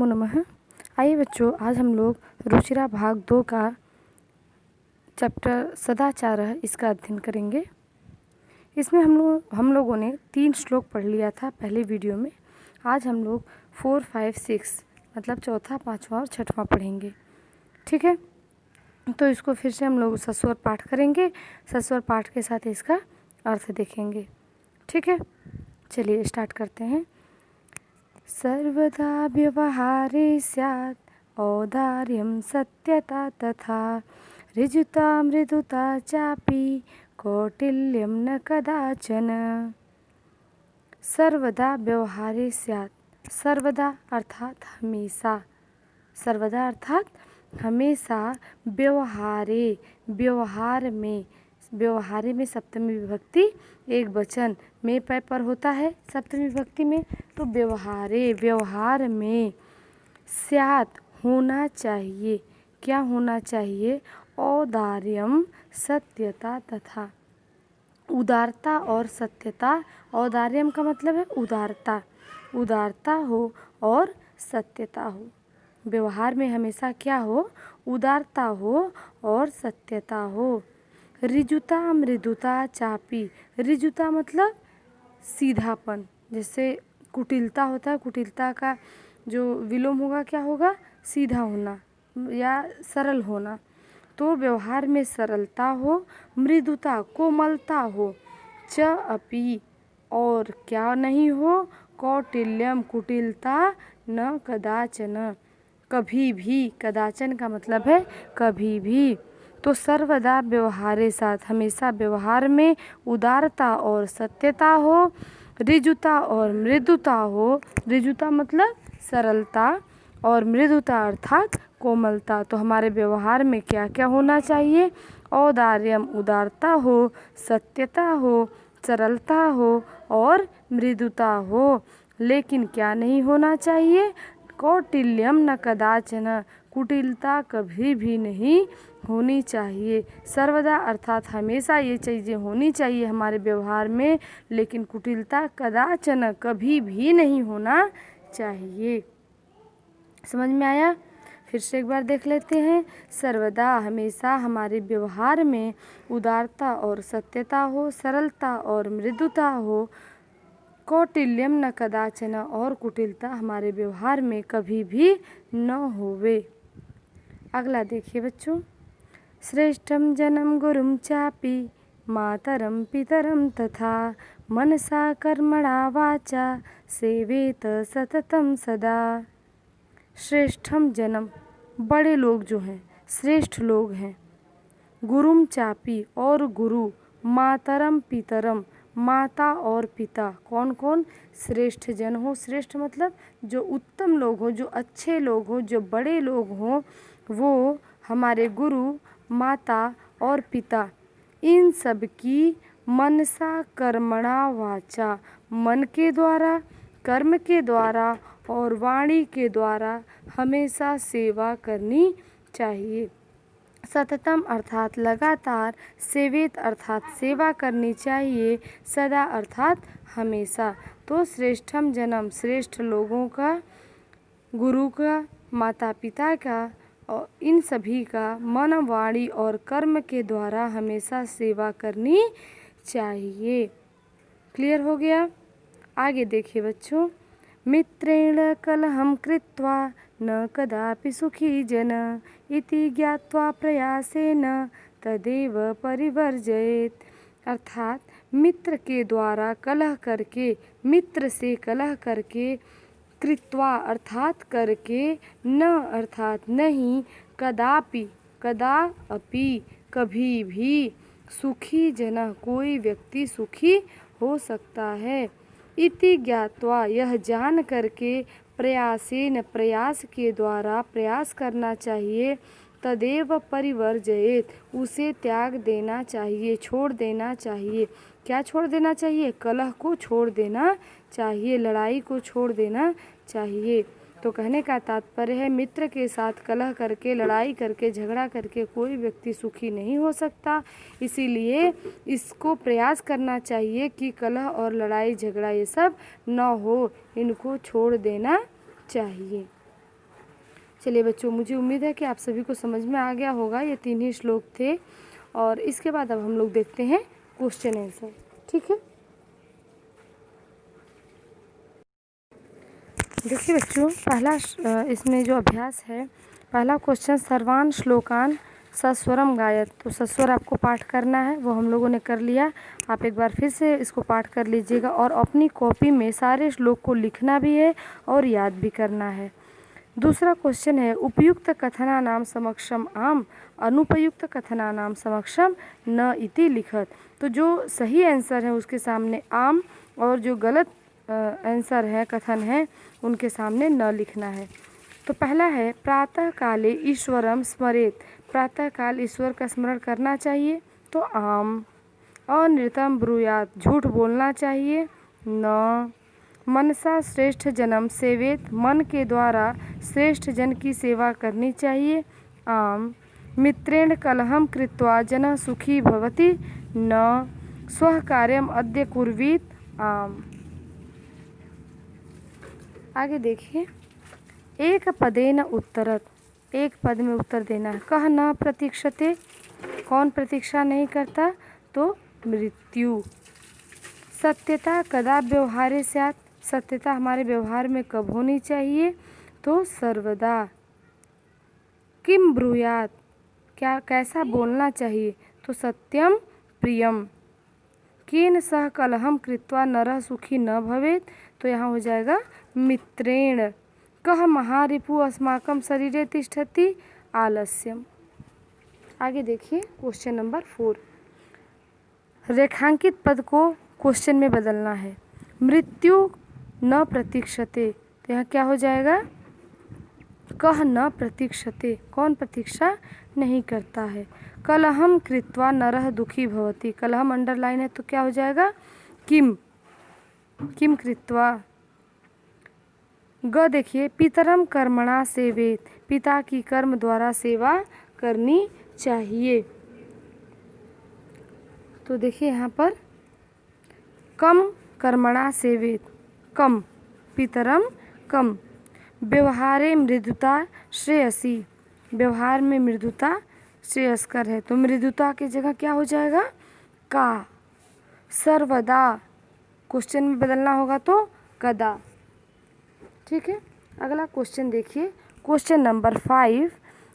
नमो नमः। आइए बच्चों, आज हम लोग रुचिरा भाग 2 का चैप्टर सदाचार इसका अध्ययन करेंगे। इसमें हम लोगों ने 3 श्लोक पढ़ लिया था पहले वीडियो में। आज हम लोग 4, 5, 6 मतलब चौथा, पाँचवा और छठवां पढ़ेंगे। ठीक है, तो इसको फिर से हम लोग सस्वर पाठ करेंगे। सस्वर पाठ के साथ इसका अर्थ देखेंगे। ठीक है, चलिए स्टार्ट करते हैं। सर्वदा व्यवहारे स्यात् औदार्यं सत्यता तथा ऋजुता मृदुता चापि कौटिल्यं न कदाचन। सर्वदा व्यवहारे स्यात्, सर्वदा अर्थात हमेशा, सर्वदा अर्थात हमेशा व्यवहारे, व्यवहारे में सप्तमी विभक्ति एक वचन में पै पर होता है सप्तमी विभक्ति में, तो व्यवहारे व्यवहार में स्यात् होना चाहिए। क्या होना चाहिए? औदार्यम सत्यता तथा, उदारता और सत्यता। औदार्यम का मतलब है उदारता, उदारता हो और सत्यता हो। व्यवहार में हमेशा क्या हो? उदारता हो और सत्यता हो। ऋजुता मृदुता चापी, ऋजुता मतलब सीधापन, जैसे कुटिलता होता है, कुटिलता का जो विलोम होगा क्या होगा? सीधा होना या सरल होना। तो व्यवहार में सरलता हो, मृदुता कोमलता हो, च अपि और क्या नहीं हो? कौटिल्यम कुटिलता, न कदाचन कभी भी। कदाचन का मतलब है कभी भी। तो सर्वदा व्यवहारे साथ, हमेशा व्यवहार में उदारता और सत्यता हो, ऋजुता और मृदुता हो। ऋजुता मतलब सरलता और मृदुता अर्थात कोमलता। तो हमारे व्यवहार में क्या क्या होना चाहिए? औदार्यम उदारता हो, सत्यता हो, सरलता हो और मृदुता हो। लेकिन क्या नहीं होना चाहिए? कौटिल्यम न कदाचन, कुटिलता कभी भी नहीं होनी चाहिए। सर्वदा अर्थात हमेशा ये चीज़ें होनी चाहिए हमारे व्यवहार में, लेकिन कुटिलता कदाचन कभी भी नहीं होना चाहिए। समझ में आया? फिर से एक बार देख लेते हैं। सर्वदा हमेशा हमारे व्यवहार में उदारता और सत्यता हो, सरलता और मृदुता हो, कौटिल्यम न कदाचन और कुटिलता हमारे व्यवहार में कभी भी न होवे। अगला देखिए बच्चों। श्रेष्ठम जन्म गुरुम चापि मातरम पितरम तथा मनसा कर्मणा वाचा सेवेत सततम सदा। श्रेष्ठम जन्म, बड़े लोग जो हैं, श्रेष्ठ लोग हैं। गुरुम चापी और गुरु, मातरम पितरम माता और पिता। कौन कौन? श्रेष्ठ जन हो। श्रेष्ठ मतलब जो उत्तम लोग हो, जो अच्छे लोग हो, जो बड़े लोग हो, वो हमारे गुरु, माता और पिता। इन सब की मनसा कर्मणा वाचा, मन के द्वारा, कर्म के द्वारा और वाणी के द्वारा हमेशा सेवा करनी चाहिए। सततम अर्थात लगातार, सेवेत अर्थात सेवा करनी चाहिए, सदा अर्थात हमेशा। तो श्रेष्ठम जन्म, श्रेष्ठ लोगों का, गुरु का, माता पिता का और इन सभी का मन, वाणी और कर्म के द्वारा हमेशा सेवा करनी चाहिए। क्लियर हो गया? आगे देखिए बच्चों। मित्रेण कलहम कृत्वा न कदापि सुखी जन इति ज्ञात्वा प्रयासेन तदेव परिवर्जयेत्। अर्थात मित्र के द्वारा कलह करके, मित्र से कलह करके, कृत्वा अर्थात करके, न अर्थात नहीं, कदापि कदापि कभी भी, सुखी जन कोई व्यक्ति सुखी हो सकता है। इति ज्ञात्वा यह जान करके, प्रयासेन प्रयास के द्वारा, प्रयास करना चाहिए, तदेव परिवर्जयेत् उसे त्याग देना चाहिए, छोड़ देना चाहिए। क्या छोड़ देना चाहिए? कलह को छोड़ देना चाहिए, लड़ाई को छोड़ देना चाहिए। तो कहने का तात्पर्य है, मित्र के साथ कलह करके, लड़ाई करके, झगड़ा करके कोई व्यक्ति सुखी नहीं हो सकता। इसीलिए इसको प्रयास करना चाहिए कि कलह और लड़ाई झगड़ा ये सब न हो, इनको छोड़ देना चाहिए। चलिए बच्चों, मुझे उम्मीद है कि आप सभी को समझ में आ गया होगा। ये 3 ही श्लोक थे और इसके बाद अब हम लोग देखते हैं क्वेश्चन आंसर। ठीक है, देखिए बच्चों, पहला इसमें जो अभ्यास है, पहला क्वेश्चन सर्वान श्लोकान सस्वरम गायत। तो सस्वर आपको पाठ करना है, वो हम लोगों ने कर लिया। आप एक बार फिर से इसको पाठ कर लीजिएगा और अपनी कॉपी में सारे श्लोक को लिखना भी है और याद भी करना है। दूसरा क्वेश्चन है उपयुक्त कथनानाम समक्षम आम अनुपयुक्त कथनानाम समक्षम न इति लिखत। तो जो सही आंसर है उसके सामने आम और जो गलत आंसर है, कथन है, उनके सामने न लिखना है। तो पहला है प्रातः काले ईश्वरम स्मरेत। प्रातः काल ईश्वर का स्मरण करना चाहिए, तो आम। अनृतम ब्रूयात, झूठ बोलना चाहिए, न। मनसा श्रेष्ठ जन्म सेवेत, मन के द्वारा श्रेष्ठ जन की सेवा करनी चाहिए, आम। मित्रेण कलहम कृत्वा जनः सुखी भवति, न। स्वः कार्यम अद्य कुर्वीत, आम। आगे देखिए, एक पदेन उत्तरत, एक पद में उत्तर देना है। कह न प्रतीक्षते, कौन प्रतीक्षा नहीं करता, तो मृत्यु। सत्यता कदा व्यवहारे स्यात्, सत्यता हमारे व्यवहार में कब होनी चाहिए, तो सर्वदा। किम ब्रूयात, क्या कैसा बोलना चाहिए, तो सत्यम प्रियम। केन सह कलहम कृत्वा नरः सुखी न भवेत्, तो यहाँ हो जाएगा मित्रेण। कह महारिपु अस्माकं शरीरे तिष्ठति, आलस्यम। आगे देखिए क्वेश्चन नंबर 4, रेखांकित पद को क्वेश्चन में बदलना है। मृत्यु न प्रतीक्षते, तो यहाँ क्या हो जाएगा, कह न प्रतीक्षते, कौन प्रतीक्षा नहीं करता है। कलहम कृत्वा नरः दुखी भवति, कलहम अंडरलाइन है तो क्या हो जाएगा, किम, किम कृत्वा। ग देखिए, पितरम कर्मणा सेवेत, पिता की कर्म द्वारा सेवा करनी चाहिए। तो देखिए यहाँ पर कम कर्मणा सेवेत, कम, पितरम कम। व्यवहारे मृदुता श्रेयसी, व्यवहार में मृदुता श्रेयस्कर है, तो मृदुता की जगह क्या हो जाएगा, का। सर्वदा क्वेश्चन में बदलना होगा तो कदा। ठीक है, अगला क्वेश्चन देखिए, क्वेश्चन नंबर 5।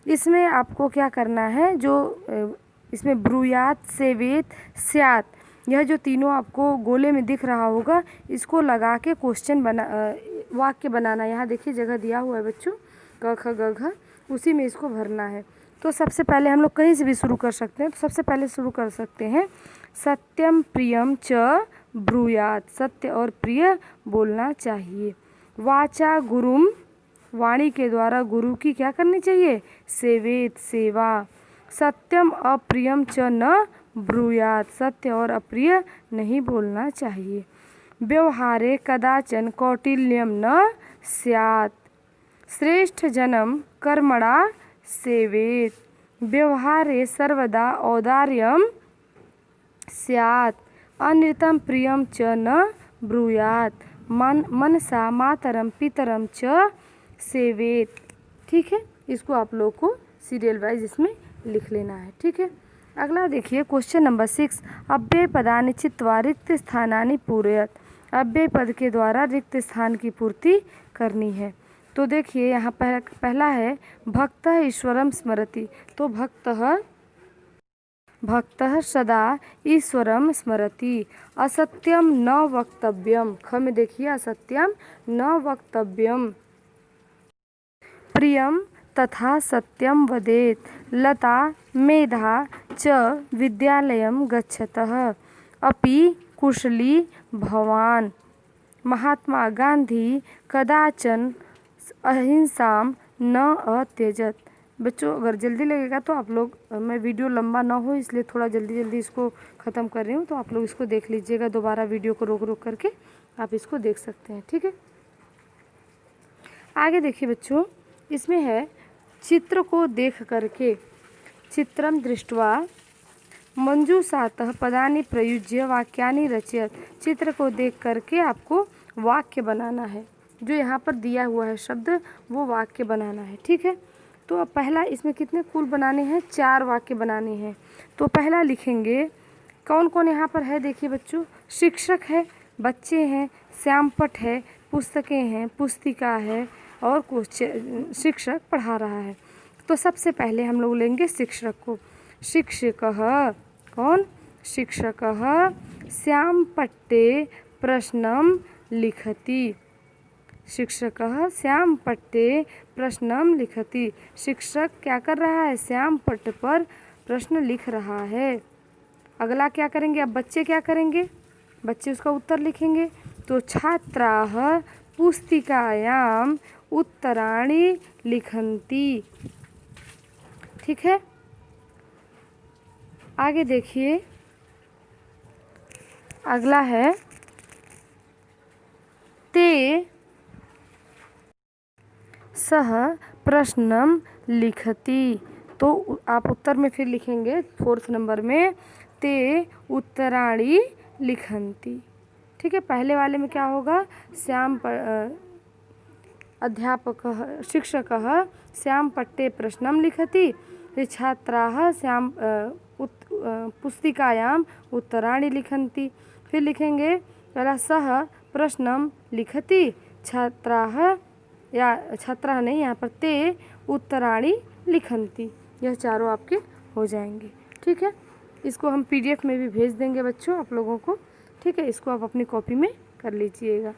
इसमें आपको क्या करना है, जो इसमें ब्रूयात सेवेत स्यात, यह जो तीनों आपको गोले में दिख रहा होगा, इसको लगा के क्वेश्चन वाक्य बनाना। यहाँ देखिए जगह दिया हुआ है बच्चों, क ख ग घ, उसी में इसको भरना है। तो सबसे पहले हम लोग कहीं से भी शुरू कर सकते हैं, तो सबसे पहले शुरू कर सकते हैं सत्यम प्रियम च ब्रूयात, सत्य और प्रिय बोलना चाहिए। वाचा गुरुम, वाणी के द्वारा गुरु की क्या करनी चाहिए, सेवेत, सेवा। सत्यम अप्रियम च न ब्रूयात, सत्य और अप्रिय नहीं बोलना चाहिए। व्यवहारे कदाचन कौटिल्यम न स्यात्, श्रेष्ठ जनम कर्मणा सेवेत। व्यवहारे सर्वदा औदार्यम स्यात्, अनृतम प्रियम च न ब्रूयात। मनसा मातरम पितरम च सेवेत। ठीक है, इसको आप लोग को सीरियल वाइज इसमें लिख लेना है। ठीक है, अगला देखिए क्वेश्चन नंबर 6, अव्यय पदानि चित्वा रिक्त स्थानानि पूरयत। अव्यय पद के द्वारा रिक्त स्थान की पूर्ति करनी है। तो देखिए यहाँ पहला है भक्तः ईश्वरम स्मरति, तो भक्तः सदा ईश्वरम स्मरति। असत्यम न वक्तव्यम, ख में देखिए असत्यम न वक्तव्यम। प्रियम तथा सत्यम वदेत। लता मेधा च विद्यालयम गच्छतः, अपि कुशली भवान। महात्मा गांधी कदाचन अहिंसाम न अत्यजत। बच्चों अगर जल्दी लगेगा तो आप लोग, मैं वीडियो लंबा ना हो इसलिए थोड़ा जल्दी इसको ख़त्म कर रही हूँ, तो आप लोग इसको देख लीजिएगा, दोबारा वीडियो को रोक करके आप इसको देख सकते हैं। ठीक है, आगे देखिए बच्चों, इसमें है चित्र को देख करके, चित्रम दृष्ट्वा मंजूषातः पदानि प्रयुज्य वाक्यानि रचयत। चित्र को देख करके आपको वाक्य बनाना है। जो यहाँ पर दिया हुआ है शब्द वो वाक्य बनाना है। ठीक है, तो अब पहला इसमें कितने कुल बनाने हैं, 4 वाक्य बनाने हैं। तो पहला लिखेंगे, कौन कौन यहाँ पर है देखिए बच्चों, शिक्षक है, बच्चे हैं, श्यामपट्ट है, पुस्तकें हैं, पुस्तिका है और कुछ शिक्षक पढ़ा रहा है। तो सबसे पहले हम लोग लेंगे शिक्षक को। शिक्षकः, कौन, शिक्षकः श्यामपट्टे प्रश्नं लिखति। शिक्षकः श्यामपट्टे प्रश्नं लिखति। शिक्षक क्या कर रहा है, श्यामपट्ट पर प्रश्न लिख रहा है। अगला क्या करेंगे, अब बच्चे क्या करेंगे, बच्चे उसका उत्तर लिखेंगे। तो छात्राः पुस्तिकायां उत्तराणि लिखन्ति। ठीक है, आगे देखिए, अगला है ते सह प्रश्नं लिखति। तो आप उत्तर में फिर लिखेंगे 4th नंबर में, ते उत्तराणि लिखन्ति। ठीक है, पहले वाले में क्या होगा, अध्यापकः शिक्षकः श्यामपट्टे प्रश्नं लिखति, छात्राः पुस्तिकायां उत्तराणि लिखन्ति। फिर लिखेंगे पहला सह प्रश्नं लिखति, छात्राः, या छात्राः नहीं, यहाँ पर ते उत्तराणि लिखन्ति। यह चारों आपके हो जाएंगे। ठीक है, इसको हम PDF में भी भेज देंगे बच्चों आप लोगों को। ठीक है, इसको आप अपनी कॉपी में कर लीजिएगा।